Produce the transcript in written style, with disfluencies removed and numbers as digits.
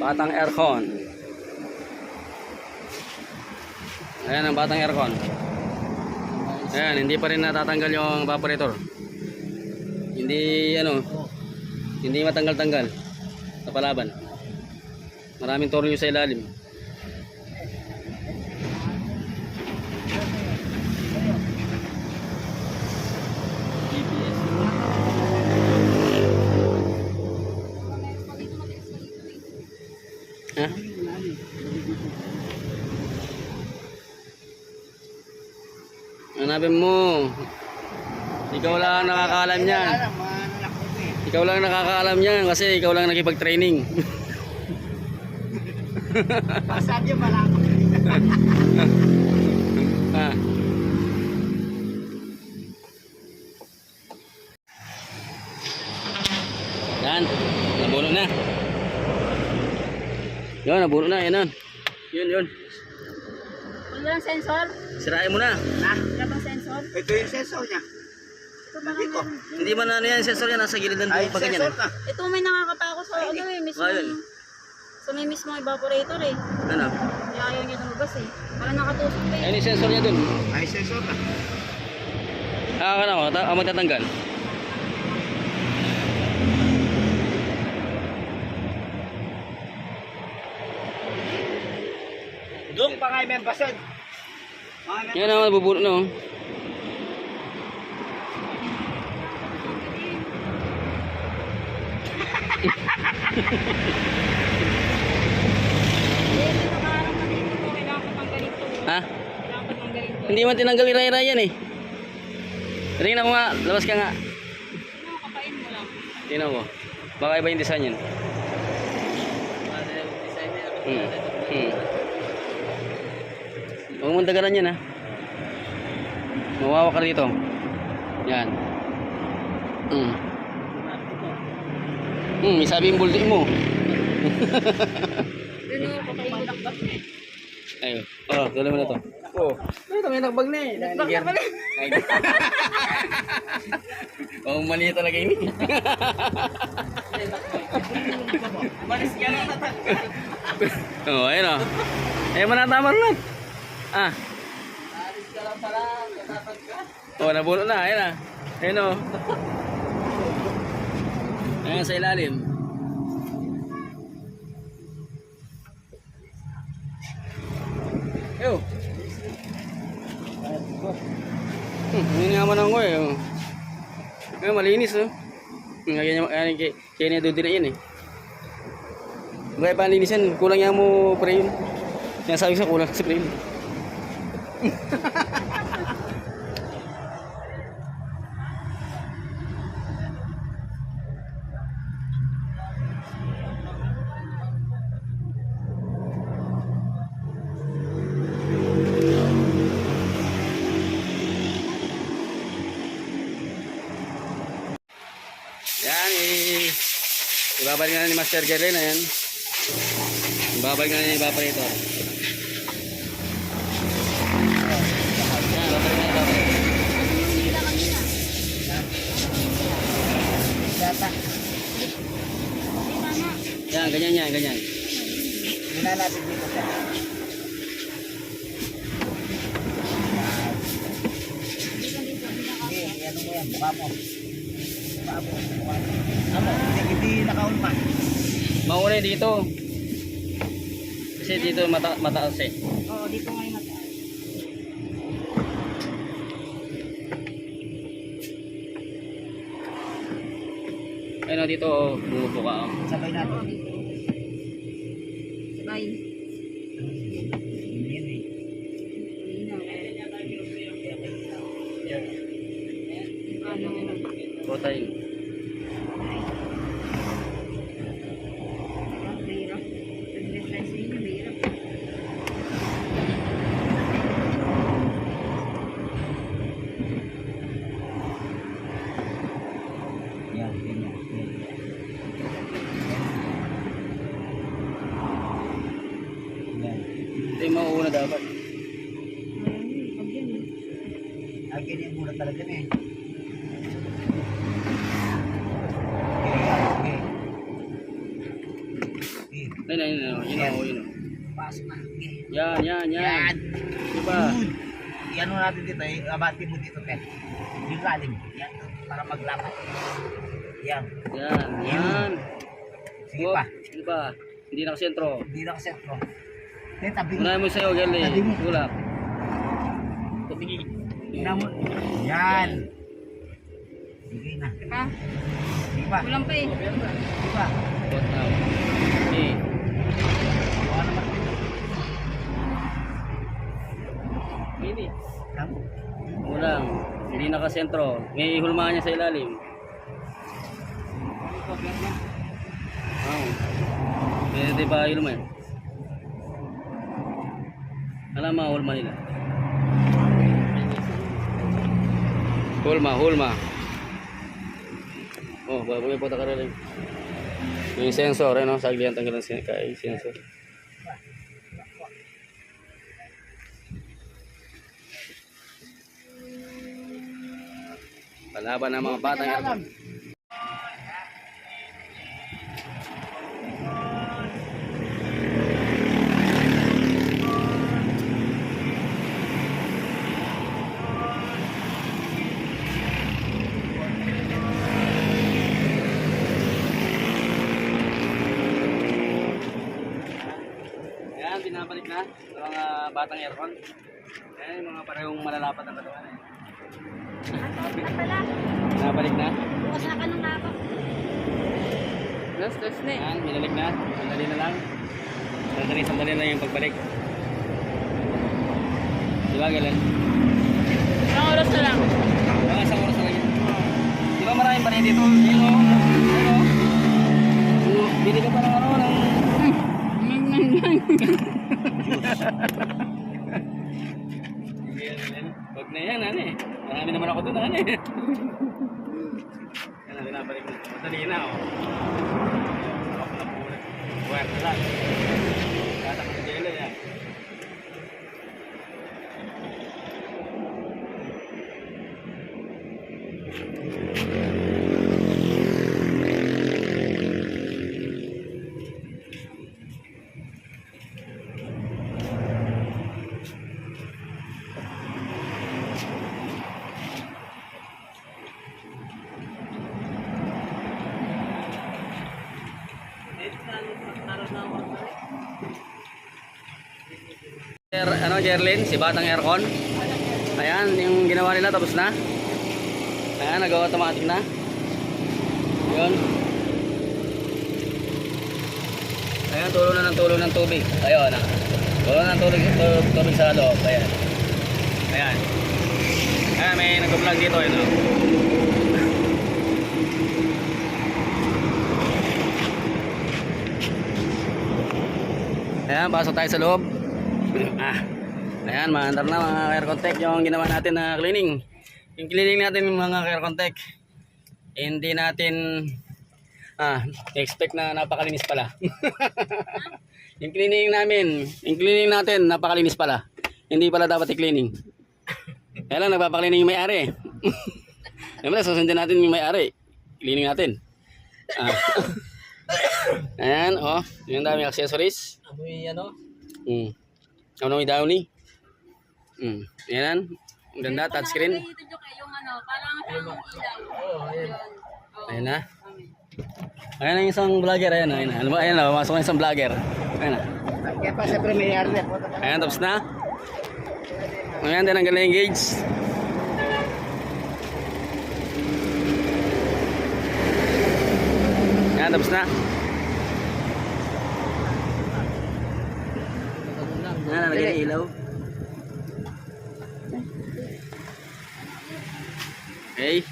Batang aircon. Ayan ang batang aircon. Ayan, hindi pa rin natatanggal yung evaporator. Hindi hindi matanggal-tanggal sa palaban. Maraming tornilyo sa ilalim. Ha? Hanapin mo. Ikaw lang nakakaalam niyan. Ikaw lang nakakaalam niyan kasi ikaw lang nakipag-training. Pasad yung malako. Ha. Yan, nabuno na. Yan, nabuno na, yan. Yun. Wala bang sensor? Sirain mo na. Ha? Wala bang sensor? Ito yung sensor niya. Ito ba Dito. Hindi man ano yan, sensor yan, nasa gilid ng Ay, pag ganyan. sensor na. Ito may nakakatakot sa mismo. Ayun. Sa may mismo evaporator eh. Ano? Kaya ayaw niya lumabas eh. Para nakatusok pa eh. Ayun yung sensor niya dun. Ay, sensor na. Magtatanggal. Doon pa nga yung basad. Yan ang nabubuno na. Ito nakaharap na dito po. Kailangan ko tanggalin to. Ha? Kailangan ko tanggalin to. Hindi man tinanggal ira-ira yan eh. Tingnan mo nga, labas ka nga. Ano, kapain mo lang. Tingnan mo. Baka iba yung design yan. Huwag mong dagalan yan ha. Mawawa ka rito. Yan. May sabi yung buldi mo. Doon o, kapain mo lang ba? Ayun. Oh, tuloy mo na to. Oh. Ito may nakbag na eh. Nakbag na pala. Oh, mali talaga ini. Malis ka lang natanggal. Oh, ayun oh. Ayun manatama na. Ah. Malis ka lang pala. Natatanggal. Oh, nabuno na. Ayun ah. Ayun oh. Ayun sa ilalim. Yo. Ini naman ako eh. Oh. Ay, malinis oh. Kaya niya doon din na yan eh. Kaya pa linisan, kulang yan mo pre yun. Yan sabi sa kulang sa pre yun. Yan ibabalik na ni Master Jerry na yan. Ibabalik na ni evaporator. Yan, babalik na evaporator. Sila kanina. Data. Hindi tama. Yan, ganyan yan, ganyan. Hinanapin dito siya. Hindi, ano mo yan, mukha mo. Mukha mo. Ano? Hindi nakaulma. Mauna dito. Kasi dito mataas eh. Oo, dito nga yung mataas. Ayun oh, dito oh, bumubo ka oh. Sabay natin. Oo, dito. Sabay. Yan eh. Ano, Botay. mahirap. Pag-refresh yun, mahirap. Yan, ganyan. Yan. Ito yung mauuna dapat. Pag yun eh. Ay, ganyan muna talaga na eh. Okay. Ayun. Yun. Pasok na. Okay. Yan. Yan. Diba? Good. Yan mo natin dito. Abati mo dito, Pet. Yung lalim. Yan. Para maglapat. Yan. Yan. Sige pa. Diba? Hindi nakasentro. Hindi na kasi ito. Then, tabi mo. Unahin mo sa'yo, Gerly. Tabi mo. Tulak. Tingnan mo. Yan. Sige na. Pa, Sige pa. kulang pa eh. Sige pa. Got now. Okay. Baka naman. Mini. Tama. Kulang. Hindi nakasentro. May hulmahan niya sa ilalim. Pwede ba hulma yan? Alam mo, hulma nila. Hulma. Oh, bagay po taka rin. Yung sensor, no? Sagli ang tanggalan kay sensor. Palaban ng mga batang aircon. Ayan, binabalik na ng mga batang aircon. Ayan, yung mga parehong malalapat ang katawan. Binabalik na. Bukas na ka ng ako. Dos na eh. Ayan, binalik na. Sandali na lang. Sandali na yung pagbalik. Diba, Galen? Ilang oras na lang. Mga isang oras na lang yun. Diba maraming pa rin dito? Yun o. Bili ka pa ng ano, ng... Huwag na yan, ano eh. Marami naman ako doon, ano eh. Yan, binabalik na. Madali na, o. Ako na po ulit. Wire na lang. Tatak ng gelo, yan. Ano, Jerlyn, si Batang Aircon. Ayan, yung ginawa nila tapos na. Ayan, nag-automatic na. Yun. Ayan, tulo ng tubig. Ayun, na. Tulo ng tubig sa loob. Ayan. Ayan. Ayan, may nag-vlog dito. Ayan, oh. Ayan, pasok tayo sa loob. Ayan, maandar na mga Caircontech yung ginawa natin na cleaning. Yung cleaning natin mga Caircontech, hindi natin expect na napakalinis pala. Yung cleaning natin napakalinis pala. Hindi pala dapat i-cleaning. Kaya lang nagpapaklining yung may-ari. Siyempre, susundin natin yung may-ari. Cleaning natin. Ayan, oh, yung dami accessories. Amoy ano? Ano may downy? Yan. Ang ganda, touchscreen. Yung ano, parang ilaw. Oo, ayun. Ayan na. Ayan ang isang vlogger. Ayan na. Ayan na, masok na isang vlogger. Ayan na. Kaya pa siyempre may yari. Ayan, tapos na. Ayan, din ang galing gauge. Ayan, tapos na. Ayan, nalagyan ng ilaw. Okay.